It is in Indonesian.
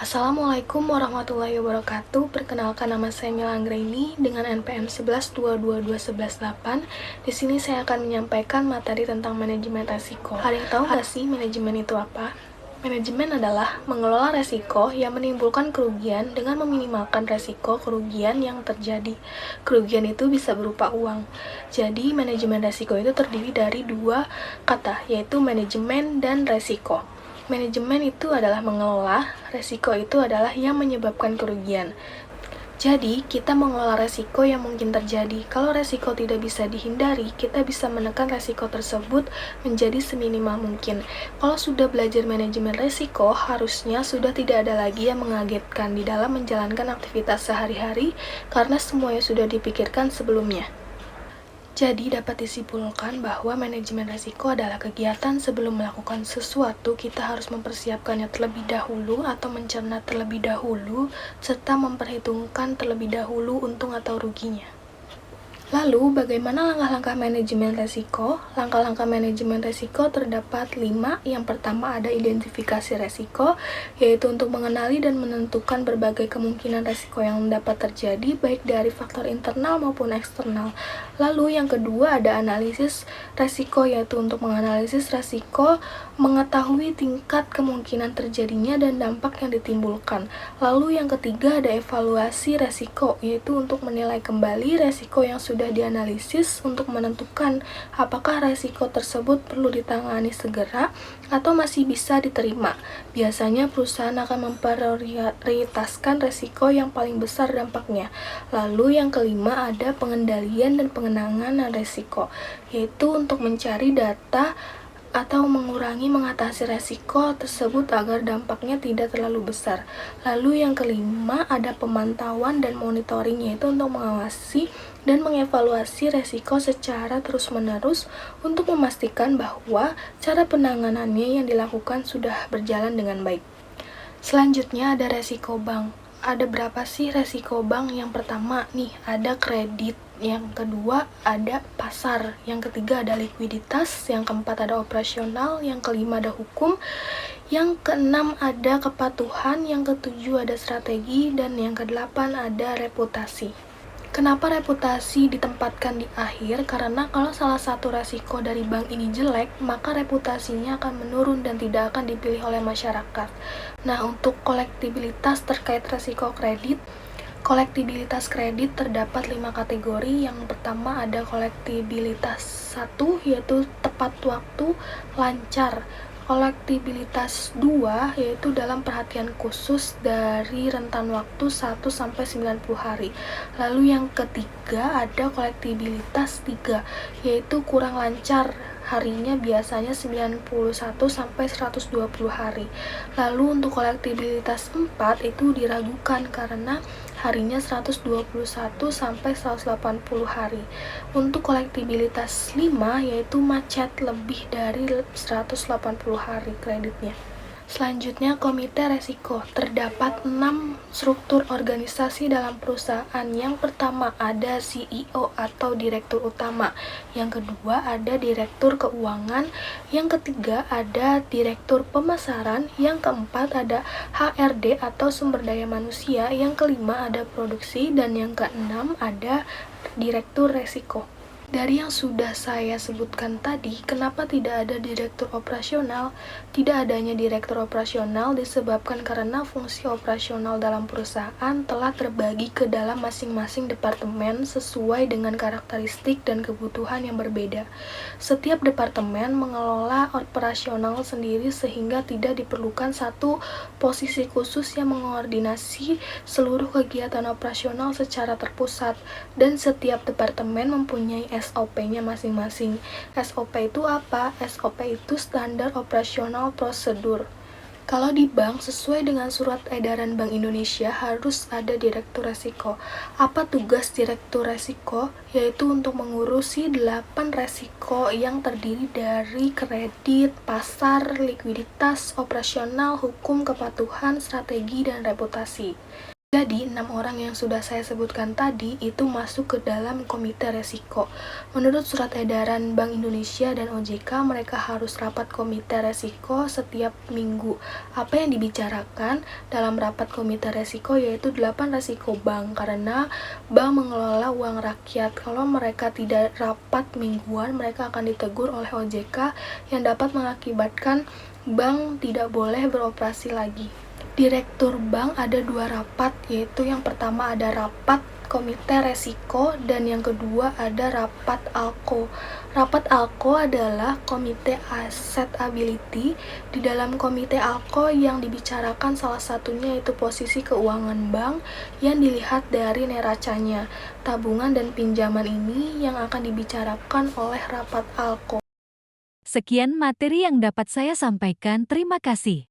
Assalamualaikum warahmatullahi wabarakatuh. Perkenalkan, nama saya Mila Anggraini dengan NPM 11222118. Di sini saya akan menyampaikan materi tentang manajemen resiko. Ada yang tahu nggak sih manajemen itu apa? Manajemen adalah mengelola resiko yang menimbulkan kerugian dengan meminimalkan resiko kerugian yang terjadi. Kerugian itu bisa berupa uang. Jadi, manajemen resiko itu terdiri dari dua kata, yaitu manajemen dan resiko. Manajemen itu adalah mengelola, resiko itu adalah yang menyebabkan kerugian. Jadi, kita mengelola resiko yang mungkin terjadi. Kalau resiko tidak bisa dihindari, kita bisa menekan resiko tersebut menjadi seminimal mungkin. Kalau sudah belajar manajemen resiko, harusnya sudah tidak ada lagi yang mengagetkan di dalam menjalankan aktivitas sehari-hari karena semuanya sudah dipikirkan sebelumnya. Jadi, dapat disimpulkan bahwa manajemen risiko adalah kegiatan sebelum melakukan sesuatu, kita harus mempersiapkannya terlebih dahulu atau mencerna terlebih dahulu, serta memperhitungkan terlebih dahulu untung atau ruginya. Lalu, bagaimana langkah-langkah manajemen risiko? Langkah-langkah manajemen risiko terdapat 5. Yang pertama ada identifikasi risiko, yaitu untuk mengenali dan menentukan berbagai kemungkinan risiko yang dapat terjadi, baik dari faktor internal maupun eksternal. Lalu, yang kedua ada analisis risiko, yaitu untuk menganalisis risiko, mengetahui tingkat kemungkinan terjadinya dan dampak yang ditimbulkan. Lalu, yang ketiga ada evaluasi risiko, yaitu untuk menilai kembali risiko yang sudah dianalisis untuk menentukan apakah risiko tersebut perlu ditangani segera atau masih bisa diterima. Biasanya perusahaan akan memprioritaskan risiko yang paling besar dampaknya. Lalu yang kelima ada pengendalian dan pengenangan risiko, yaitu untuk mencari data atau mengatasi resiko tersebut agar dampaknya tidak terlalu besar. Lalu yang kelima ada pemantauan dan monitoring, yaitu untuk mengawasi dan mengevaluasi resiko secara terus-menerus untuk memastikan bahwa cara penanganannya yang dilakukan sudah berjalan dengan baik. Selanjutnya ada resiko bank. Ada berapa sih resiko bank? Yang pertama nih ada kredit, yang kedua ada pasar, yang ketiga ada likuiditas, yang keempat ada operasional, yang kelima ada hukum, yang keenam ada kepatuhan, yang ketujuh ada strategi, dan yang kedelapan ada reputasi. Kenapa reputasi ditempatkan di akhir? Karena kalau salah satu resiko dari bank ini jelek, maka reputasinya akan menurun dan tidak akan dipilih oleh masyarakat. Nah, untuk kolektibilitas terkait resiko kredit, kolektibilitas kredit terdapat 5 kategori. Yang pertama ada kolektibilitas 1, yaitu tepat waktu, lancar. Kolektibilitas 2 yaitu dalam perhatian khusus dari rentan waktu 1-90 hari. Lalu yang ketiga ada kolektibilitas 3 yaitu kurang lancar, harinya biasanya 91-120 hari. Lalu untuk kolektibilitas 4 itu diragukan karena harinya 121-180 hari. Untuk kolektibilitas 5 yaitu macet, lebih dari 180 hari kreditnya. Selanjutnya, komite resiko. Terdapat 6 struktur organisasi dalam perusahaan. Yang pertama ada CEO atau direktur utama. Yang kedua ada direktur keuangan. Yang ketiga ada direktur pemasaran. Yang keempat ada HRD atau sumber daya manusia. Yang kelima ada produksi. Dan yang keenam ada direktur resiko. Dari yang sudah saya sebutkan tadi, kenapa tidak ada direktur operasional? Tidak adanya direktur operasional disebabkan karena fungsi operasional dalam perusahaan telah terbagi ke dalam masing-masing departemen sesuai dengan karakteristik dan kebutuhan yang berbeda. Setiap departemen mengelola operasional sendiri sehingga tidak diperlukan satu posisi khusus yang mengoordinasi seluruh kegiatan operasional secara terpusat, dan setiap departemen mempunyai SOP-nya masing-masing. SOP itu apa? SOP itu standar operasional prosedur. Kalau di bank, sesuai dengan surat edaran Bank Indonesia, harus ada direktur resiko. Apa tugas direktur resiko? Yaitu untuk mengurusi 8 resiko yang terdiri dari kredit, pasar, likuiditas, operasional, hukum, kepatuhan, strategi, dan reputasi. Jadi, 6 orang yang sudah saya sebutkan tadi itu masuk ke dalam komite resiko. Menurut surat edaran Bank Indonesia dan OJK, mereka harus rapat komite resiko setiap minggu. Apa yang dibicarakan dalam rapat komite resiko yaitu 8 resiko bank, karena bank mengelola uang rakyat. Kalau mereka tidak rapat mingguan, mereka akan ditegur oleh OJK yang dapat mengakibatkan bank tidak boleh beroperasi lagi. Direktur bank ada 2 rapat, yaitu yang pertama ada rapat komite resiko dan yang kedua ada rapat ALKO. Rapat ALKO adalah komite asset ability. Di dalam komite ALKO yang dibicarakan salah satunya yaitu posisi keuangan bank yang dilihat dari neracanya. Tabungan dan pinjaman ini yang akan dibicarakan oleh rapat ALKO. Sekian materi yang dapat saya sampaikan. Terima kasih.